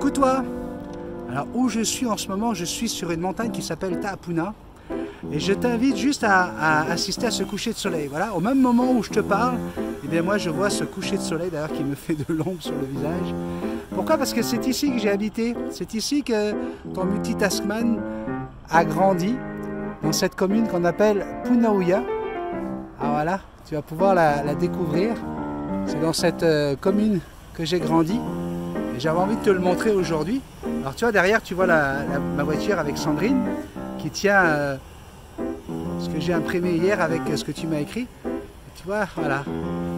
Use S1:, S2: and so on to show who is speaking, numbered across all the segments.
S1: Coucou toi. Alors où je suis en ce moment, je suis sur une montagne qui s'appelle Ta'apuna et je t'invite juste à assister à ce coucher de soleil. Voilà, au même moment où je te parle, eh bien moi je vois ce coucher de soleil d'ailleurs qui me fait de l'ombre sur le visage. Pourquoi? Parce que c'est ici que j'ai habité, c'est ici que ton multitaskman a grandi, dans cette commune qu'on appelle Punauia. Ah voilà, tu vas pouvoir la découvrir. C'est dans cette commune que j'ai grandi. Et j'avais envie de te le montrer aujourd'hui. Alors tu vois, derrière, tu vois ma voiture avec Sandrine qui tient ce que j'ai imprimé hier avec ce que tu m'as écrit. Et tu vois, voilà.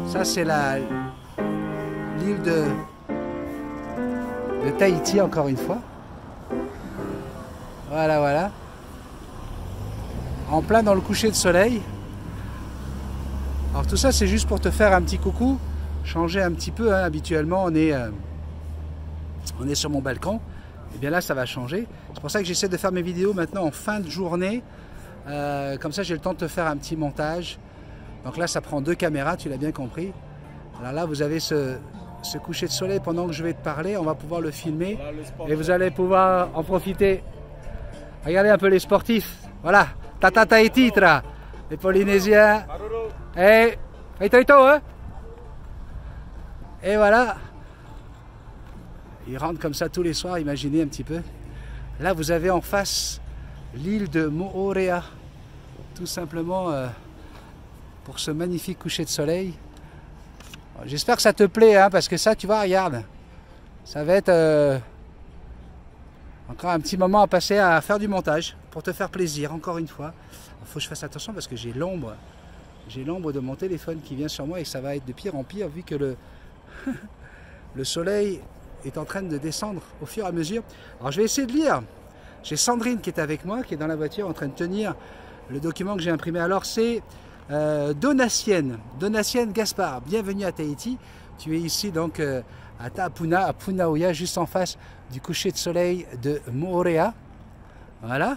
S1: Ça, c'est l'île de Tahiti, encore une fois. Voilà, voilà. En plein dans le coucher de soleil. Alors tout ça, c'est juste pour te faire un petit coucou. Changer un petit peu, hein. Habituellement, on est sur mon balcon. Et bien là, ça va changer. C'est pour ça que j'essaie de faire mes vidéos maintenant en fin de journée. Comme ça, j'ai le temps de te faire un petit montage. Donc là, ça prend 2 caméras, tu l'as bien compris. Alors là, vous avez ce coucher de soleil pendant que je vais te parler. On va pouvoir le filmer. Et vous allez pouvoir en profiter. Regardez un peu les sportifs. Voilà. Tata Tahiti, les Polynésiens. Et hein. Et voilà. Ils rentrent comme ça tous les soirs, imaginez un petit peu. Là, vous avez en face l'île de Moorea, tout simplement pour ce magnifique coucher de soleil. J'espère que ça te plaît, hein, parce que ça, tu vois, regarde, ça va être encore un petit moment à passer à faire du montage, pour te faire plaisir, encore une fois. Il faut que je fasse attention parce que j'ai l'ombre de mon téléphone qui vient sur moi et ça va être de pire en pire vu que le soleil est en train de descendre au fur et à mesure. Alors je vais essayer de lire. J'ai Sandrine qui est avec moi, qui est dans la voiture en train de tenir le document que j'ai imprimé. Alors c'est Donatienne Gaspard, bienvenue à Tahiti. Tu es ici donc à Ta'apuna, à Punauia, juste en face du coucher de soleil de Moorea. Voilà.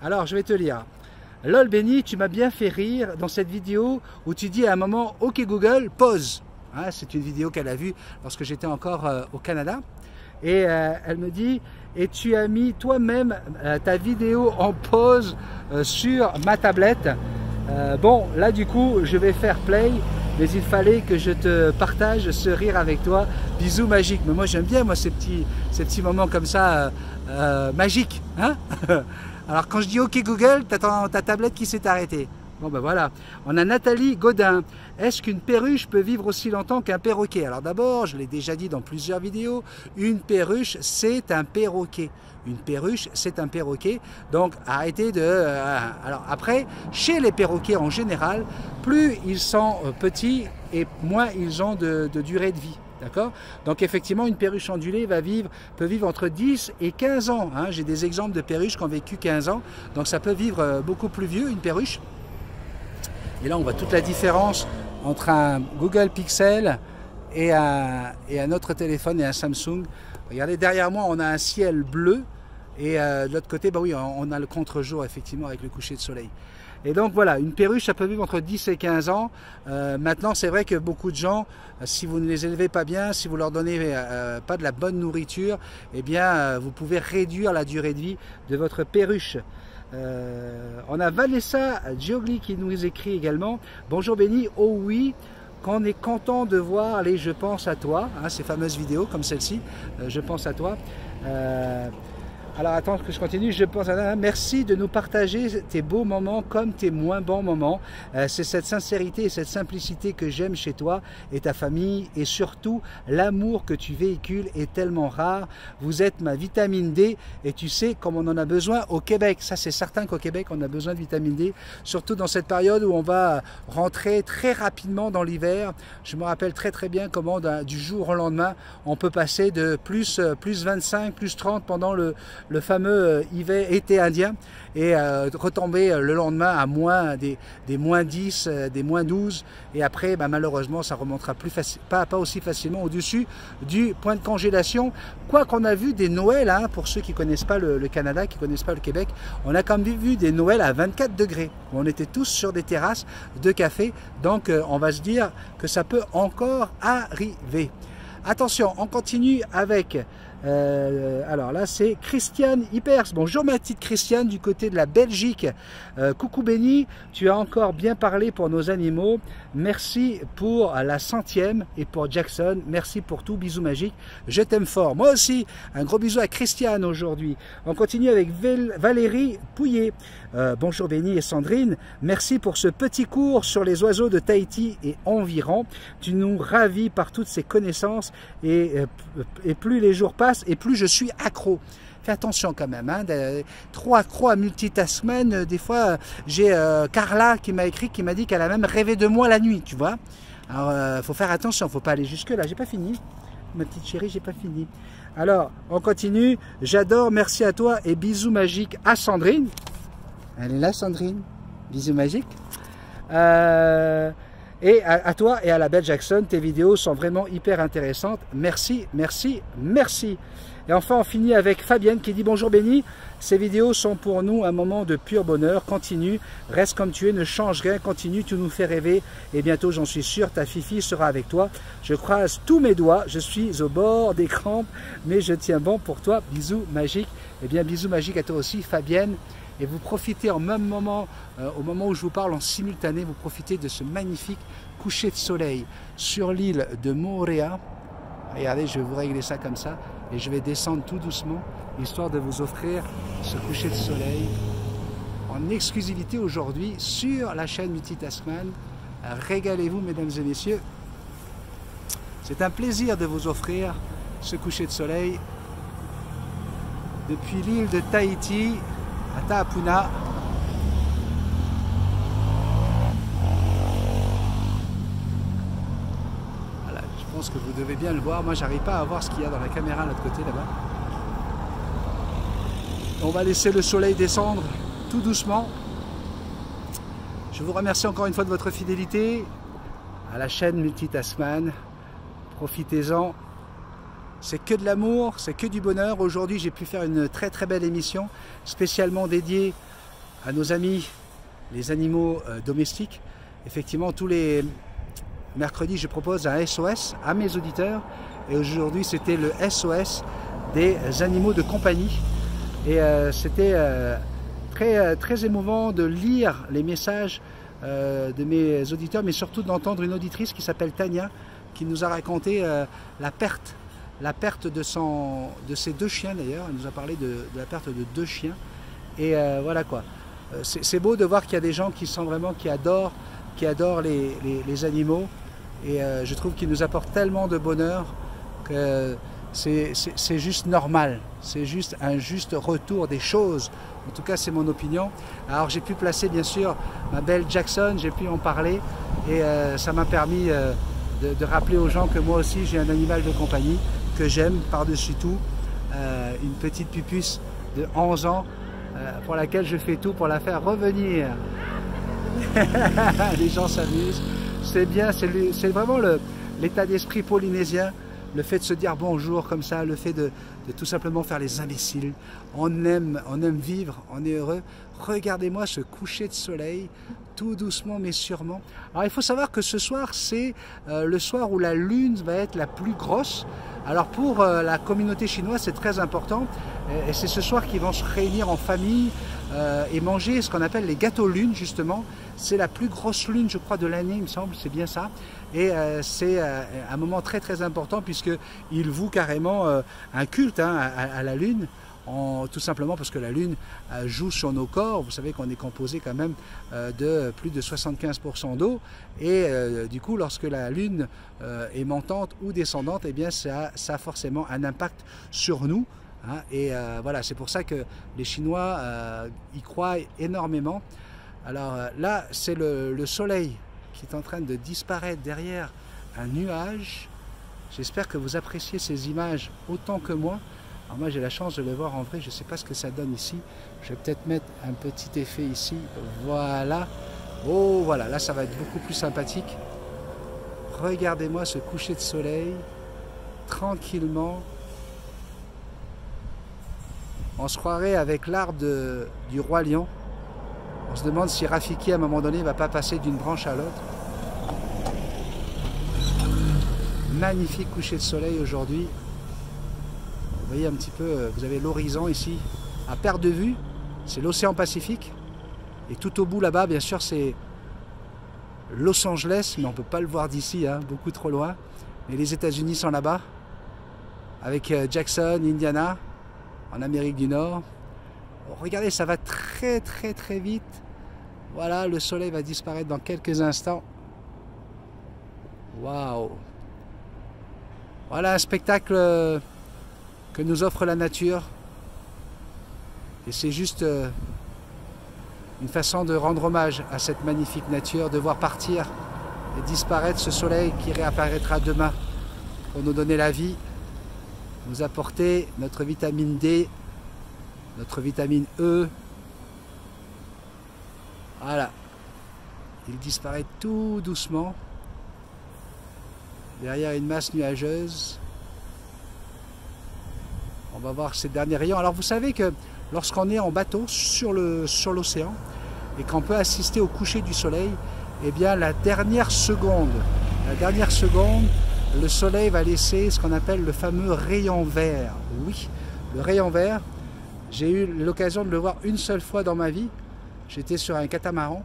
S1: Alors je vais te lire. Lol Benny, tu m'as bien fait rire dans cette vidéo où tu dis à un moment « Ok Google, pause ». Hein, c'est une vidéo qu'elle a vue lorsque j'étais encore au Canada. Et elle me dit « Et tu as mis toi-même ta vidéo en pause sur ma tablette ». Bon, là du coup, je vais faire play, mais il fallait que je te partage ce rire avec toi. Bisous magiques. Mais moi j'aime bien ces petits moments comme ça, magiques. Hein. Alors quand je dis OK Google, tu as ta tablette qui s'est arrêtée. Bon ben voilà, on a Nathalie Godin. Est-ce qu'une perruche peut vivre aussi longtemps qu'un perroquet? Alors d'abord, je l'ai déjà dit dans plusieurs vidéos, une perruche c'est un perroquet. Une perruche c'est un perroquet. Donc arrêtez de... alors après, chez les perroquets en général, plus ils sont petits et moins ils ont de durée de vie. D'accord? Donc effectivement, une perruche ondulée peut vivre entre 10 et 15 ans. Hein. J'ai des exemples de perruches qui ont vécu 15 ans. Donc ça peut vivre beaucoup plus vieux, une perruche. Et là, on voit toute la différence entre un Google Pixel et un autre téléphone et un Samsung. Regardez, derrière moi, on a un ciel bleu. Et de l'autre côté, bah oui, on a le contre-jour, effectivement, avec le coucher de soleil. Et donc voilà, une perruche, ça peut vivre entre 10 et 15 ans. Maintenant, c'est vrai que beaucoup de gens, si vous ne les élevez pas bien, si vous leur donnez pas de la bonne nourriture, eh bien, vous pouvez réduire la durée de vie de votre perruche. On a Vanessa Giogli qui nous écrit également. Bonjour Benny, oh oui, qu'on est content de voir les Je pense à toi, hein, ces fameuses vidéos comme celle-ci, Je pense à toi. Alors attends que je continue, je pense à... Merci de nous partager tes beaux moments comme tes moins bons moments. C'est cette sincérité et cette simplicité que j'aime chez toi et ta famille et surtout l'amour que tu véhicules est tellement rare. Vous êtes ma vitamine D et tu sais comme on en a besoin au Québec. Ça c'est certain qu'au Québec on a besoin de vitamine D, surtout dans cette période où on va rentrer très rapidement dans l'hiver. Je me rappelle très bien comment du jour au lendemain on peut passer de plus 25, plus 30 pendant le fameux été indien et retomber le lendemain à des moins 10, des moins 12 et après bah, malheureusement ça remontera pas aussi facilement au-dessus du point de congélation. Quoi qu'on a vu des Noëls, hein, pour ceux qui ne connaissent pas le Canada, qui ne connaissent pas le Québec, on a quand même vu des Noëls à 24 degrés. On était tous sur des terrasses de café, donc on va se dire que ça peut encore arriver. Attention, on continue avec Alors là, c'est Christiane Hypers. Bonjour ma petite Christiane du côté de la Belgique. Coucou Béni, tu as encore bien parlé pour nos animaux. Merci pour la 100e et pour Jackson. Merci pour tout. Bisous magiques. Je t'aime fort. Moi aussi, un gros bisou à Christiane aujourd'hui. On continue avec Valérie Pouillet. Bonjour Béni et Sandrine. Merci pour ce petit cours sur les oiseaux de Tahiti et environ. Tu nous ravis par toutes ces connaissances et plus les jours passent et plus je suis accro. Fais attention quand même, hein, trop accro à multitaskman. Des fois, j'ai Carla qui m'a écrit, qui m'a dit qu'elle a même rêvé de moi la nuit, tu vois. Alors, faut faire attention, faut pas aller jusque là. J'ai pas fini, ma petite chérie, j'ai pas fini. Alors, on continue. J'adore, merci à toi et bisous magiques à Sandrine. Elle est là, Sandrine. Bisous magiques. Et à toi et à la belle Jackson, tes vidéos sont vraiment hyper intéressantes. Merci, merci, merci. Et enfin, on finit avec Fabienne qui dit « Bonjour Béni, ces vidéos sont pour nous un moment de pur bonheur. Continue, reste comme tu es, ne change rien, continue, tu nous fais rêver. Et bientôt, j'en suis sûr, ta Fifi sera avec toi. Je croise tous mes doigts, je suis au bord des crampes, mais je tiens bon pour toi. Bisous magiques. » Eh bien, bisous magiques à toi aussi, Fabienne. Et vous profitez en même moment, au moment où je vous parle en simultané, vous profitez de ce magnifique coucher de soleil sur l'île de Moorea. Regardez, je vais vous régler ça comme ça et je vais descendre tout doucement, histoire de vous offrir ce coucher de soleil en exclusivité aujourd'hui sur la chaîne Multitaskman. Régalez-vous, mesdames et messieurs. C'est un plaisir de vous offrir ce coucher de soleil depuis l'île de Tahiti à Tahapuna. Voilà, je pense que vous devez bien le voir. Moi, j'arrive pas à voir ce qu'il y a dans la caméra de l'autre côté là-bas. On va laisser le soleil descendre tout doucement. Je vous remercie encore une fois de votre fidélité à la chaîne Multitaskman. Profitez-en. C'est que de l'amour, c'est que du bonheur. Aujourd'hui, j'ai pu faire une très très belle émission spécialement dédiée à nos amis, les animaux domestiques. Effectivement, tous les mercredis, je propose un SOS à mes auditeurs. Et aujourd'hui, c'était le SOS des animaux de compagnie. Et c'était très émouvant de lire les messages de mes auditeurs, mais surtout d'entendre une auditrice qui s'appelle Tania, qui nous a raconté la perte de ses 2 chiens d'ailleurs. Elle nous a parlé de la perte de 2 chiens. Et voilà quoi. C'est beau de voir qu'il y a des gens qui sont vraiment, qui adorent les animaux. Et je trouve qu'ils nous apportent tellement de bonheur que c'est juste normal. C'est juste un juste retour des choses. En tout cas, c'est mon opinion. Alors j'ai pu placer bien sûr ma belle Jackson, j'ai pu en parler. Et ça m'a permis de rappeler aux gens que moi aussi j'ai un animal de compagnie que j'aime par-dessus tout, une petite pupusse de 11 ans pour laquelle je fais tout pour la faire revenir. Les gens s'amusent, c'est bien, c'est vraiment l'état d'esprit polynésien, le fait de se dire bonjour comme ça, le fait de tout simplement faire les imbéciles. On aime vivre, on est heureux. Regardez-moi ce coucher de soleil, tout doucement mais sûrement. Alors il faut savoir que ce soir, c'est le soir où la lune va être la plus grosse. Alors pour la communauté chinoise, c'est très important. Et c'est ce soir qu'ils vont se réunir en famille et manger ce qu'on appelle les gâteaux lune, justement. C'est la plus grosse lune, je crois, de l'année, il me semble, c'est bien ça. Et c'est un moment très très important puisqu'ils vouent carrément un culte à la lune. Tout simplement parce que la lune joue sur nos corps. Vous savez qu'on est composé quand même de plus de 75% d'eau et du coup lorsque la lune est montante ou descendante, eh bien ça a forcément un impact sur nous, hein. Et voilà, c'est pour ça que les Chinois y croient énormément. Alors là, c'est le soleil qui est en train de disparaître derrière un nuage. J'espère que vous appréciez ces images autant que moi. Alors moi j'ai la chance de le voir en vrai, je ne sais pas ce que ça donne ici. Je vais peut-être mettre un petit effet ici, voilà. Oh voilà, là ça va être beaucoup plus sympathique. Regardez-moi ce coucher de soleil, tranquillement. On se croirait avec l'arbre du roi lion. On se demande si Rafiki à un moment donné ne va pas passer d'une branche à l'autre. Magnifique coucher de soleil aujourd'hui. voyez un petit peu, vous avez l'horizon ici, à perte de vue, c'est l'océan Pacifique. Et tout au bout là-bas, bien sûr, c'est Los Angeles, mais on ne peut pas le voir d'ici, hein, beaucoup trop loin. Mais les États-Unis sont là-bas, avec Jackson, Indiana, en Amérique du Nord. Oh, regardez, ça va très très très vite. Voilà, le soleil va disparaître dans quelques instants. Waouh! Voilà un spectacle que nous offre la nature. Et c'est juste une façon de rendre hommage à cette magnifique nature, de voir partir et disparaître ce soleil qui réapparaîtra demain pour nous donner la vie, nous apporter notre vitamine D, notre vitamine E. Voilà. Il disparaît tout doucement derrière une masse nuageuse. On va voir ces derniers rayons. Alors vous savez que lorsqu'on est en bateau sur l'océan et qu'on peut assister au coucher du soleil, eh bien la dernière seconde, le soleil va laisser ce qu'on appelle le fameux rayon vert. Oui, le rayon vert, j'ai eu l'occasion de le voir une seule fois dans ma vie. J'étais sur un catamaran.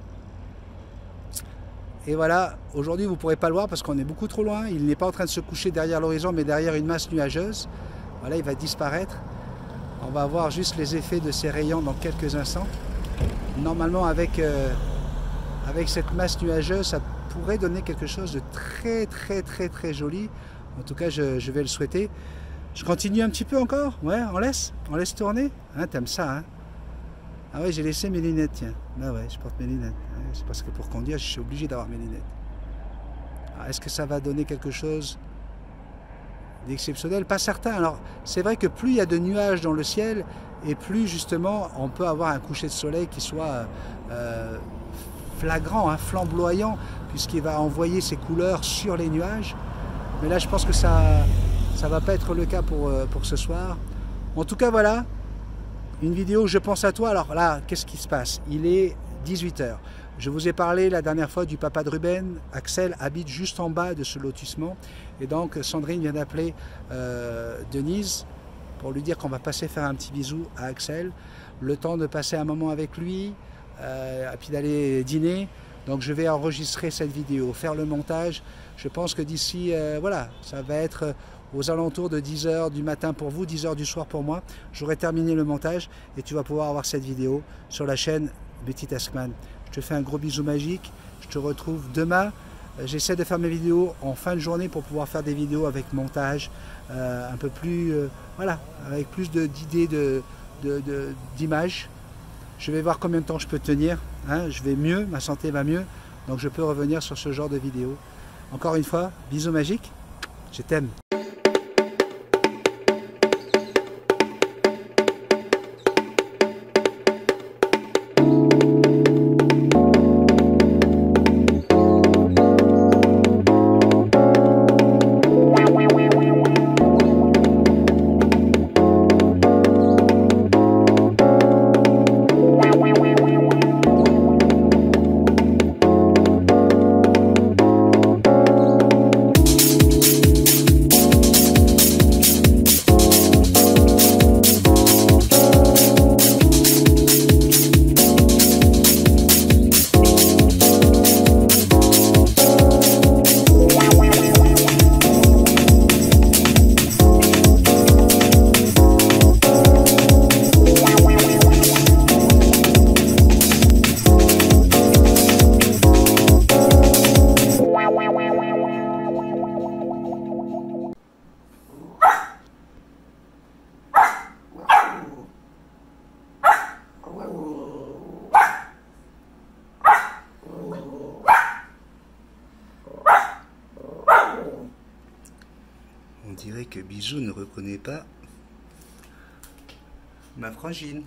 S1: Et voilà, aujourd'hui vous ne pourrez pas le voir parce qu'on est beaucoup trop loin. Il n'est pas en train de se coucher derrière l'horizon, mais derrière une masse nuageuse. Voilà, il va disparaître. On va voir juste les effets de ces rayons dans quelques instants. Normalement, avec cette masse nuageuse, ça pourrait donner quelque chose de très très très très joli. En tout cas, je vais le souhaiter. Je continue un petit peu encore. Ouais, on laisse tourner. Hein, t'aimes ça, hein? Ah ouais, j'ai laissé mes lunettes, tiens. Ah ouais, je porte mes lunettes. Ouais, c'est parce que pour conduire, je suis obligé d'avoir mes lunettes. Est-ce que ça va donner quelque chose d'exceptionnel? Pas certain. Alors, c'est vrai que plus il y a de nuages dans le ciel, et plus justement, on peut avoir un coucher de soleil qui soit flagrant, hein, flamboyant, puisqu'il va envoyer ses couleurs sur les nuages. Mais là, je pense que ça va pas être le cas pour ce soir. En tout cas, voilà. Une vidéo, je pense à toi. Alors là, qu'est-ce qui se passe? Il est 18 h. Je vous ai parlé la dernière fois du papa de Ruben. Axel habite juste en bas de ce lotissement. Et donc, Sandrine vient d'appeler Denise pour lui dire qu'on va passer faire un petit bisou à Axel. Le temps de passer un moment avec lui, et puis d'aller dîner. Donc, je vais enregistrer cette vidéo, faire le montage. Je pense que d'ici, voilà, ça va être aux alentours de 10 h du matin pour vous, 10 h du soir pour moi. J'aurai terminé le montage et tu vas pouvoir avoir cette vidéo sur la chaîne Betty Taskman. Je te fais un gros bisou magique. Je te retrouve demain. J'essaie de faire mes vidéos en fin de journée pour pouvoir faire des vidéos avec montage un peu plus, voilà, avec plus d'idées, d'images. Je vais voir combien de temps je peux tenir. Hein. Je vais mieux, ma santé va mieux. Donc je peux revenir sur ce genre de vidéo. Encore une fois, bisous magiques. Je t'aime. On dirait que Bijou ne reconnaît pas ma frangine.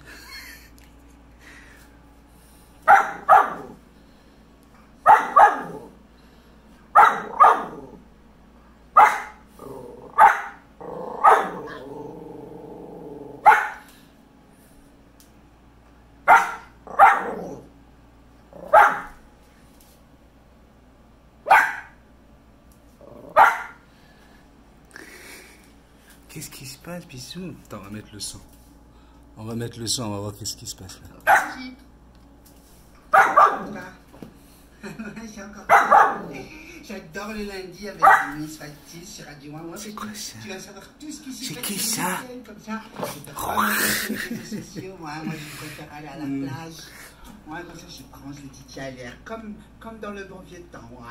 S1: Qu'est-ce qui se passe, Bisou? Attends, on va mettre le son. On va mettre le son, on va voir qu'est-ce qui se passe là.
S2: J'adore le lundi avec Miss Fatih sur Radio 1.
S1: C'est quoi ça?
S2: Tu vas savoir tout ce qui se passe.
S1: C'est qui ça?
S2: Comme ça. Moi, je préfère aller à la plage. Moi, comme ça, je prends, je me dis qu'il a l'air comme dans le bon vieux temps. Ouais.